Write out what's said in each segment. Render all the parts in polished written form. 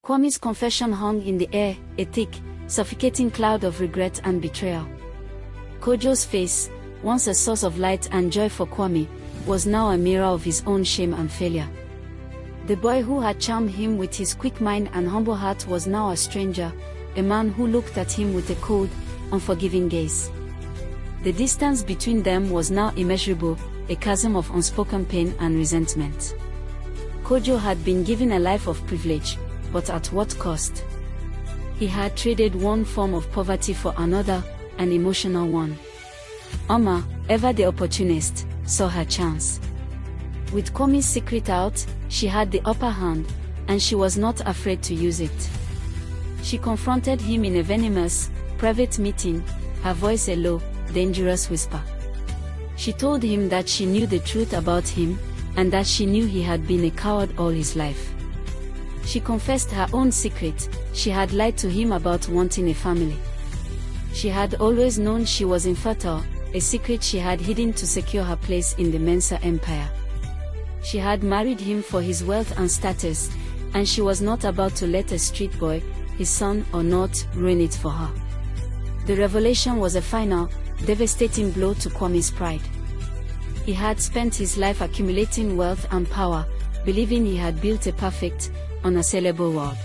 Kwame's confession hung in the air, a thick, suffocating cloud of regret and betrayal. Kojo's face, once a source of light and joy for Kwame, was now a mirror of his own shame and failure. The boy who had charmed him with his quick mind and humble heart was now a stranger, a man who looked at him with a cold, unforgiving gaze. The distance between them was now immeasurable, a chasm of unspoken pain and resentment. Kojo had been given a life of privilege, but at what cost? He had traded one form of poverty for another, an emotional one. Oma, ever the opportunist, saw her chance. With Kwame's secret out, she had the upper hand, and she was not afraid to use it. She confronted him in a venomous, private meeting, her voice a low, dangerous whisper. She told him that she knew the truth about him, and that she knew he had been a coward all his life. She confessed her own secret. She had lied to him about wanting a family. She had always known she was infertile, a secret she had hidden to secure her place in the Mensa empire. She had married him for his wealth and status, and she was not about to let a street boy, his son or not, ruin it for her. The revelation was a final, devastating blow to Kwame's pride. He had spent his life accumulating wealth and power, believing he had built a perfect, unassailable world.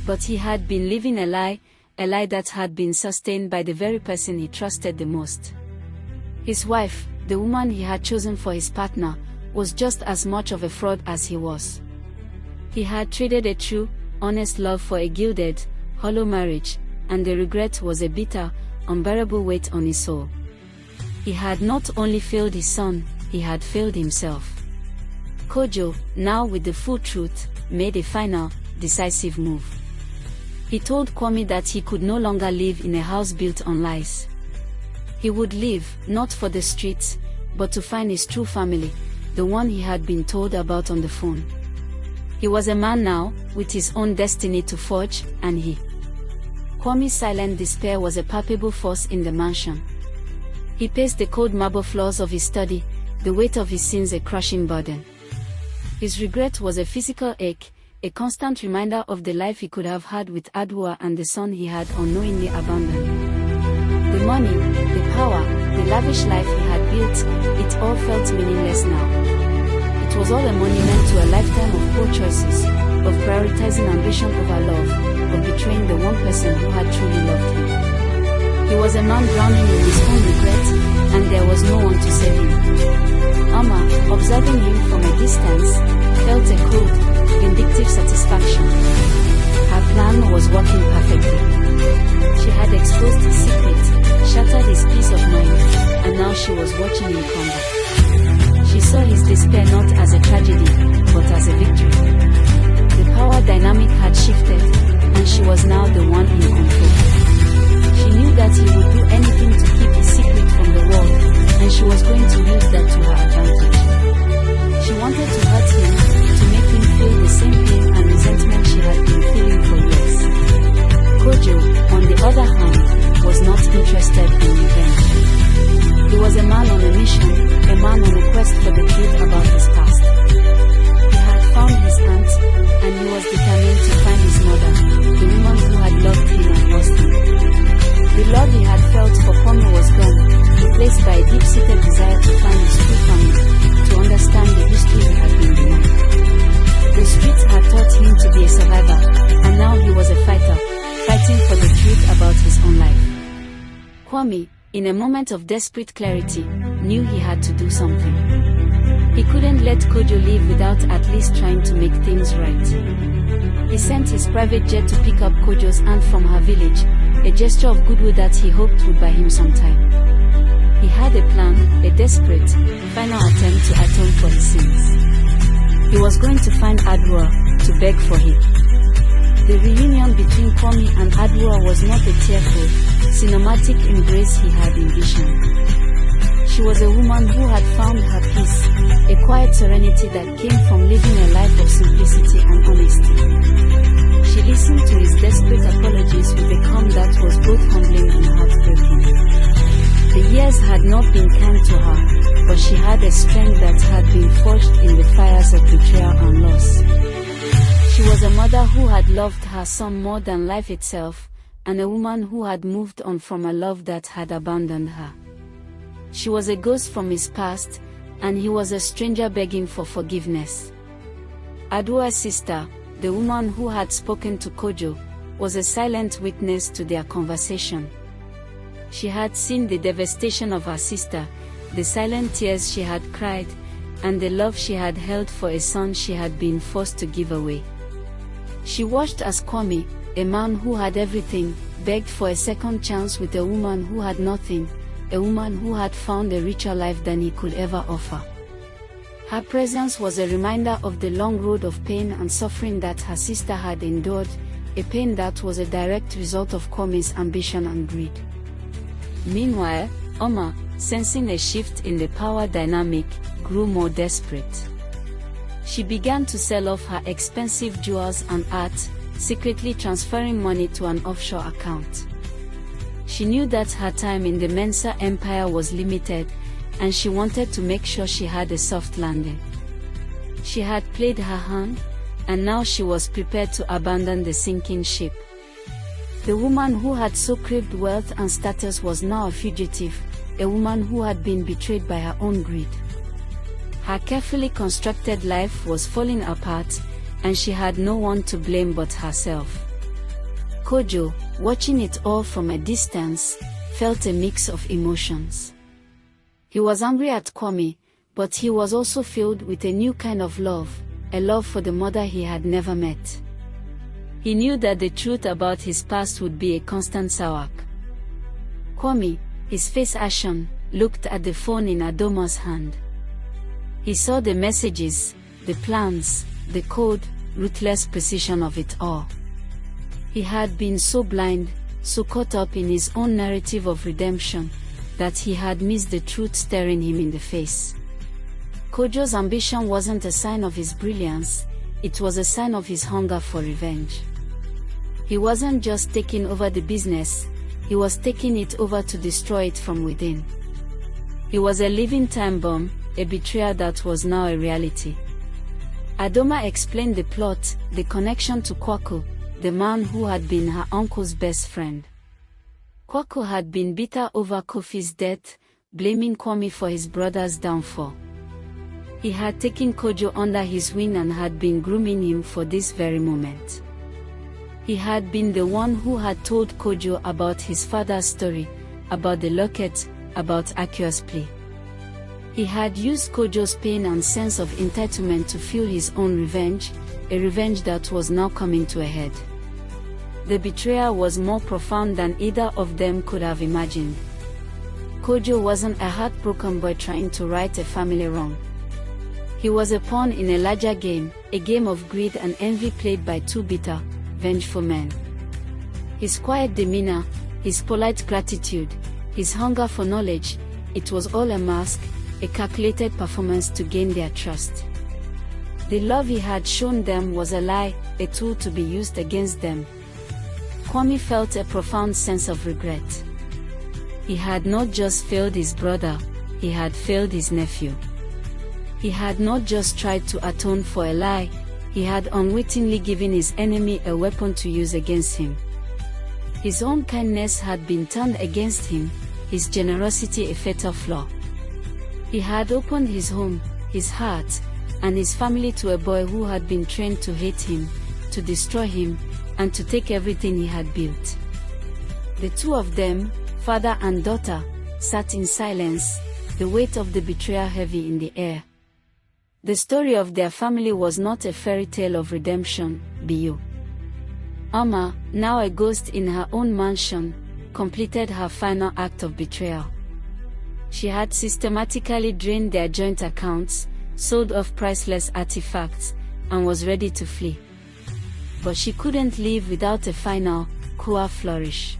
But he had been living a lie that had been sustained by the very person he trusted the most. His wife, the woman he had chosen for his partner, was just as much of a fraud as he was. He had traded a true, honest love for a gilded, hollow marriage, and the regret was a bitter, unbearable weight on his soul. He had not only failed his son, he had failed himself. Kojo, now with the full truth, made a final, decisive move. He told Kwame that he could no longer live in a house built on lies. He would live, not for the streets, but to find his true family, the one he had been told about on the phone. He was a man now, with his own destiny to forge, and Kwame's silent despair was a palpable force in the mansion. He paced the cold marble floors of his study, the weight of his sins a crushing burden. His regret was a physical ache, a constant reminder of the life he could have had with Adwoa and the son he had unknowingly abandoned. The money, the power, the lavish life he had built, it all felt meaningless now. It was all a monument to a lifetime of poor choices, of prioritizing ambition over love, of betraying the one person who had truly loved him. He was a man drowning in his own regret, and there was no one to save him. Amma, observing him from a distance, felt a cold, vindictive satisfaction. Her plan was working perfectly. She had exposed his secret, shattered his peace of mind, and now she was watching him crumble. She saw his despair not as a tragedy, but as a victory. The power dynamic had shifted, and she was now the one in control. She knew that he would do anything to keep his secret from the world, and she was going to use that to her advantage. She wanted to hurt him, to make him feel the same pain and resentment she had been feeling for years. Kojo, on the other hand, was not interested in revenge. He was a man on a mission, a man on a quest for the truth about his past. He had found his aunt, and he was determined to find his mother, the woman who had loved him and lost him. The love he had felt for Kwame was gone, replaced by a deep-seated desire to find his true family, to understand the history he had been denied. The streets had taught him to be a survivor, and now he was a fighter, fighting for the truth about his own life. Kwame, in a moment of desperate clarity, knew he had to do something. He couldn't let Kojo leave without at least trying to make things right. He sent his private jet to pick up Kojo's aunt from her village, a gesture of goodwill that he hoped would buy him some time. He had a plan, a desperate, final attempt to atone for his sins. He was going to find Adwoa, to beg for him. The reunion between Kwame and Adwoa was not the tearful, cinematic embrace he had envisioned. She was a woman who had found her peace, a quiet serenity that came from living a life of simplicity and honesty. She listened to his desperate apologies with a calm that was both humbling and heartbreaking. The years had not been kind to her, but she had a strength that had been forged in the fires of betrayal and loss. She She was a mother who had loved her son more than life itself, and a woman who had moved on from a love that had abandoned her. She was a ghost from his past, and he was a stranger begging for forgiveness. Adua's sister, the woman who had spoken to Kojo, was a silent witness to their conversation. She had seen the devastation of her sister, the silent tears she had cried, and the love she had held for a son she had been forced to give away. She watched as Kwame, a man who had everything, begged for a second chance with a woman who had nothing, a woman who had found a richer life than he could ever offer. Her presence was a reminder of the long road of pain and suffering that her sister had endured, a pain that was a direct result of Kwame's ambition and greed. Meanwhile, Oma, sensing a shift in the power dynamic, grew more desperate. She began to sell off her expensive jewels and art, secretly transferring money to an offshore account. She knew that her time in the Mensa Empire was limited, and she wanted to make sure she had a soft landing. She had played her hand, and now she was prepared to abandon the sinking ship. The woman who had so craved wealth and status was now a fugitive, a woman who had been betrayed by her own greed. Her carefully constructed life was falling apart, and she had no one to blame but herself. Kojo, watching it all from a distance, felt a mix of emotions. He was angry at Kwame, but he was also filled with a new kind of love, a love for the mother he had never met. He knew that the truth about his past would be a constant sour. Kwame, his face ashen, looked at the phone in Adoma's hand. He saw the messages, the plans, the cold, ruthless precision of it all. He had been so blind, so caught up in his own narrative of redemption, that he had missed the truth staring him in the face. Kojo's ambition wasn't a sign of his brilliance, it was a sign of his hunger for revenge. He wasn't just taking over the business, he was taking it over to destroy it from within. He was a living time bomb, a betrayal that was now a reality. Adoma explained the plot, the connection to Kwaku, the man who had been her uncle's best friend. Kwaku had been bitter over Kofi's death, blaming Kwame for his brother's downfall. He had taken Kojo under his wing and had been grooming him for this very moment. He had been the one who had told Kojo about his father's story, about the locket, about Akio's plea. He had used Kojo's pain and sense of entitlement to fuel his own revenge, a revenge that was now coming to a head. The betrayal was more profound than either of them could have imagined. Kojo wasn't a heartbroken boy trying to right a family wrong. He was a pawn in a larger game, a game of greed and envy played by two bitter, vengeful men. His quiet demeanor, his polite gratitude, his hunger for knowledge, it was all a mask, a calculated performance to gain their trust. The love he had shown them was a lie, a tool to be used against them. Kwame felt a profound sense of regret. He had not just failed his brother, he had failed his nephew. He had not just tried to atone for a lie, he had unwittingly given his enemy a weapon to use against him. His own kindness had been turned against him, his generosity a fatal flaw. He had opened his home, his heart, and his family to a boy who had been trained to hate him, to destroy him, and to take everything he had built. The two of them, father and daughter, sat in silence, the weight of the betrayal heavy in the air. The story of their family was not a fairy tale of redemption, Bio. Amma, now a ghost in her own mansion, completed her final act of betrayal. She had systematically drained their joint accounts, sold off priceless artifacts, and was ready to flee. But she couldn't leave without a final, cool flourish.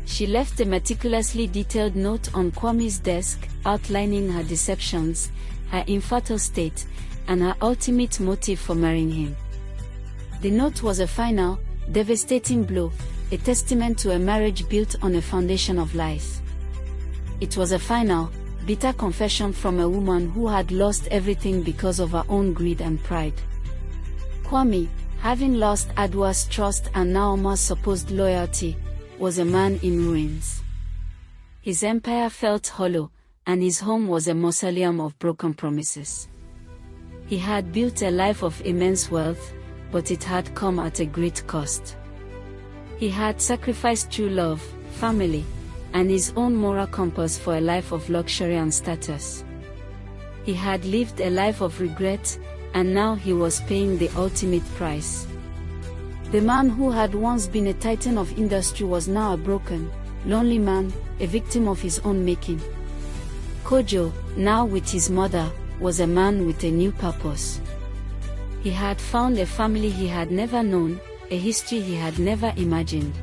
She left a meticulously detailed note on Kwame's desk, outlining her deceptions, her infertile state, and her ultimate motive for marrying him. The note was a final, devastating blow, a testament to a marriage built on a foundation of lies. It was a final, bitter confession from a woman who had lost everything because of her own greed and pride. Kwame, Having lost Adwa's trust and Naoma's supposed loyalty, was a man in ruins. His empire felt hollow, and his home was a mausoleum of broken promises. He had built a life of immense wealth, but it had come at a great cost. He had sacrificed true love, family, and his own moral compass for a life of luxury and status. He had lived a life of regret, and now he was paying the ultimate price. The man who had once been a titan of industry was now a broken, lonely man, a victim of his own making. Kojo, now with his mother, was a man with a new purpose. He had found a family he had never known, a history he had never imagined.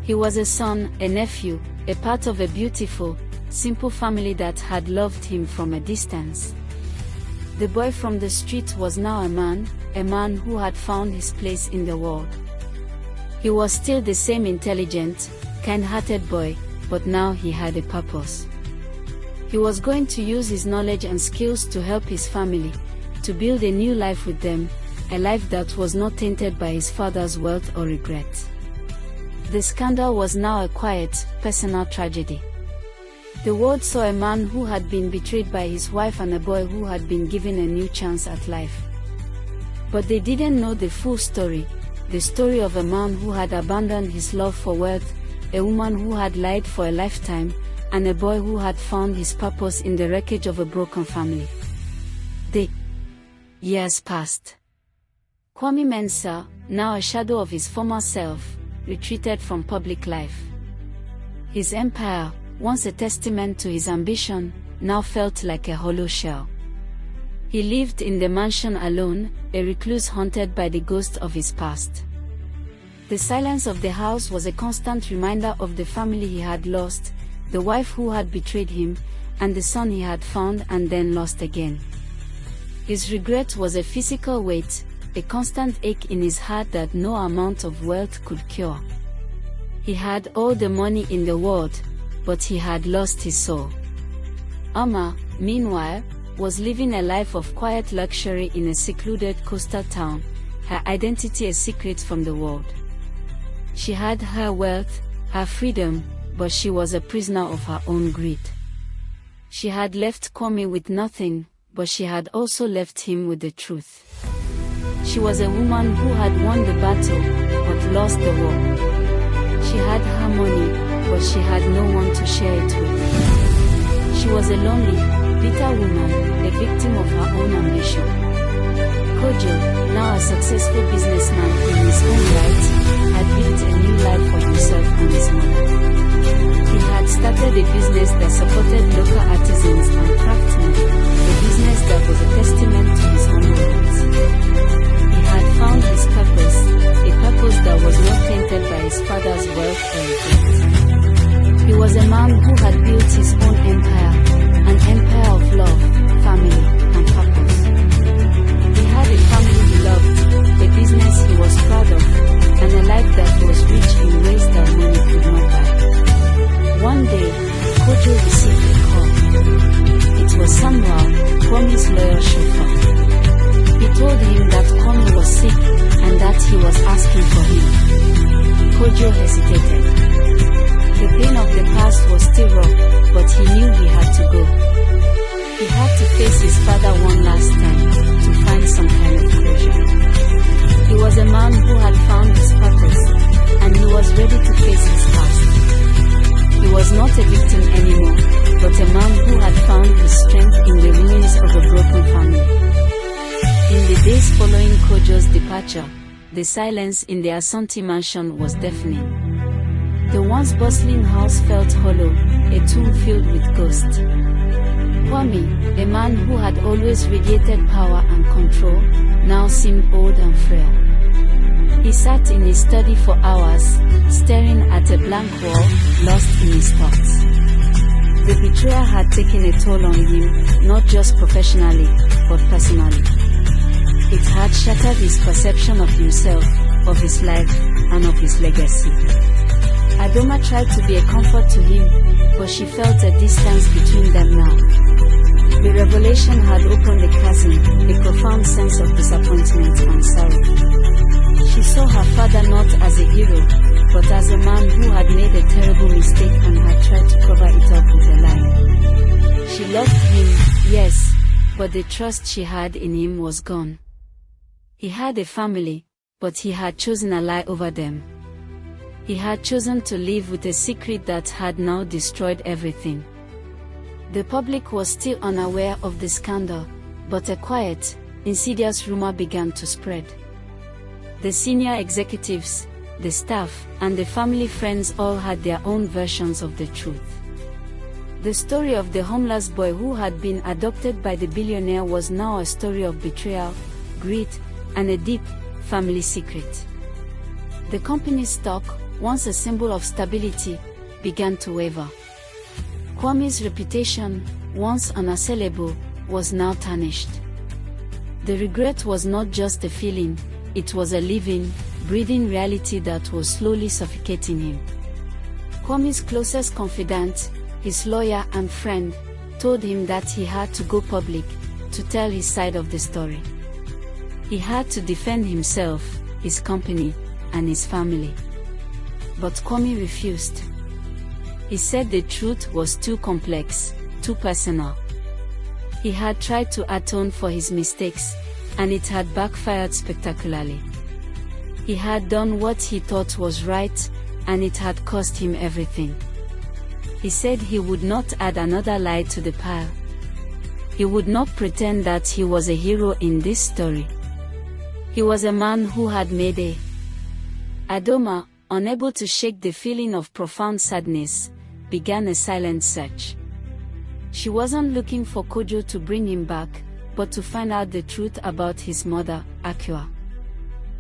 He was a son, a nephew, a part of a beautiful, simple family that had loved him from a distance. The boy from the street was now a man who had found his place in the world. He was still the same intelligent, kind-hearted boy, but now he had a purpose. He was going to use his knowledge and skills to help his family, to build a new life with them, a life that was not tainted by his father's wealth or regret. The scandal was now a quiet, personal tragedy. The world saw a man who had been betrayed by his wife and a boy who had been given a new chance at life. But they didn't know the full story, the story of a man who had abandoned his love for wealth, a woman who had lied for a lifetime, and a boy who had found his purpose in the wreckage of a broken family. The years passed. Kwame Mensah, now a shadow of his former self, retreated from public life. His empire, once a testament to his ambition, now felt like a hollow shell. He lived in the mansion alone, a recluse haunted by the ghost of his past. The silence of the house was a constant reminder of the family he had lost, the wife who had betrayed him, and the son he had found and then lost again. His regret was a physical weight, a constant ache in his heart that no amount of wealth could cure. He had all the money in the world, but he had lost his soul. Amma, meanwhile, was living a life of quiet luxury in a secluded coastal town, her identity a secret from the world. She had her wealth, her freedom, but she was a prisoner of her own greed. She had left Kwame with nothing, but she had also left him with the truth. She was a woman who had won the battle, but lost the war. She had her money, but she had no one to share it with. She was a lonely, bitter woman, a victim of her own ambition. Kojo, now a successful businessman in his own right, had built a new life for himself and his mother. He had started a business that supported local artisans and craftsmen, a business that was a testament to his humble roots. He had found his purpose, a purpose that was not tainted by his father's wealth or regret. He was a man who had built his own empire, an empire of love, family, and purpose. He had a family he loved, a business he was proud of, and a life that was rich in ways that money could not buy. One day, Kojo received a call. It was Samuel, Kwame's loyal chauffeur. He told him that Kwame was sick and that he was asking for him. Kojo hesitated. The pain of the past was still raw, but he knew he had to go. He had to face his father one last time, to find some kind of closure. He was a man who had found his purpose, and he was ready to face his past. He was not a victim anymore, but a man who had found his strength in the ruins of a broken family. In the days following Kojo's departure, the silence in the Asante mansion was deafening. The once bustling house felt hollow, a tomb filled with ghosts. Kwame, a man who had always radiated power and control, now seemed old and frail. He sat in his study for hours, staring at a blank wall, lost in his thoughts. The betrayal had taken a toll on him, not just professionally, but personally. It had shattered his perception of himself, of his life, and of his legacy. Adoma tried to be a comfort to him, but she felt a distance between them now. The revelation had opened a chasm, a profound sense of disappointment and sorrow. She saw her father not as a hero, but as a man who had made a terrible mistake and had tried to cover it up with a lie. She loved him, yes, but the trust she had in him was gone. He had a family, but he had chosen a lie over them. He had chosen to live with a secret that had now destroyed everything. The public was still unaware of the scandal, but a quiet, insidious rumor began to spread. The senior executives, the staff, and the family friends all had their own versions of the truth. The story of the homeless boy who had been adopted by the billionaire was now a story of betrayal, greed, and a deep, family secret. The company's stock, once a symbol of stability, began to waver. Kwame's reputation, once unassailable, was now tarnished. The regret was not just a feeling, it was a living, breathing reality that was slowly suffocating him. Kwame's closest confidant, his lawyer and friend, told him that he had to go public to tell his side of the story. He had to defend himself, his company, and his family. But Kwame refused. He said the truth was too complex, too personal. He had tried to atone for his mistakes, and it had backfired spectacularly. He had done what he thought was right, and it had cost him everything. He said he would not add another lie to the pile. He would not pretend that he was a hero in this story. He was a man who had made a Adoma, unable to shake the feeling of profound sadness, began a silent search. She wasn't looking for Kojo to bring him back, but to find out the truth about his mother, Accra.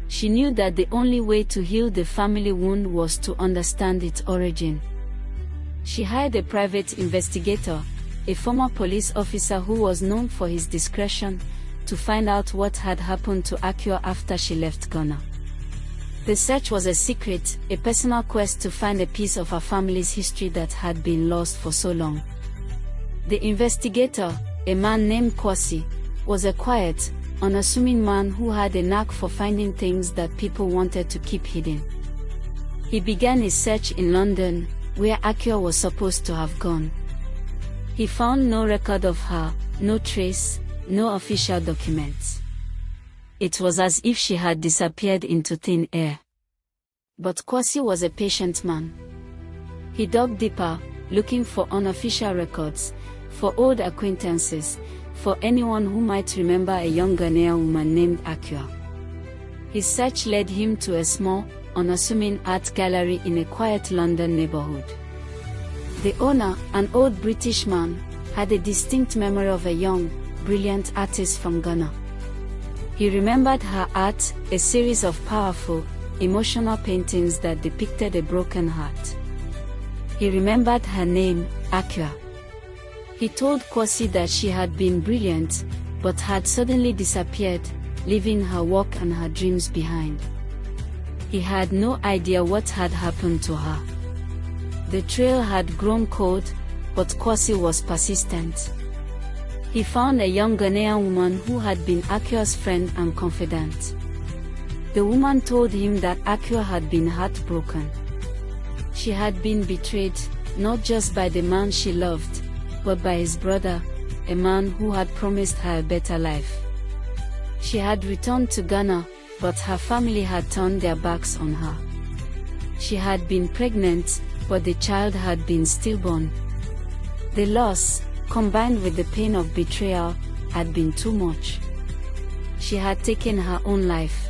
She knew that the only way to heal the family wound was to understand its origin. She hired a private investigator, a former police officer who was known for his discretion, to find out what had happened to Accra after she left Ghana. The search was a secret, a personal quest to find a piece of her family's history that had been lost for so long. The investigator, a man named Kwasi, was a quiet, unassuming man who had a knack for finding things that people wanted to keep hidden. He began his search in London, where Accra was supposed to have gone. He found no record of her, no trace, no official documents. It was as if she had disappeared into thin air. But Kwasi was a patient man. He dug deeper, looking for unofficial records, for old acquaintances, for anyone who might remember a young Ghanaian woman named Accra. His search led him to a small, unassuming art gallery in a quiet London neighborhood. The owner, an old British man, had a distinct memory of a young, brilliant artist from Ghana. He remembered her art, a series of powerful, emotional paintings that depicted a broken heart. He remembered her name, Accra. He told Kwasi that she had been brilliant, but had suddenly disappeared, leaving her work and her dreams behind. He had no idea what had happened to her. The trail had grown cold, but Kwasi was persistent. He found a young Ghanaian woman who had been Accra's friend and confidant. The woman told him that Accra had been heartbroken. She had been betrayed, not just by the man she loved, but by his brother, a man who had promised her a better life. She had returned to Ghana, but her family had turned their backs on her. She had been pregnant, but the child had been stillborn. The loss, combined with the pain of betrayal, had been too much. She had taken her own life.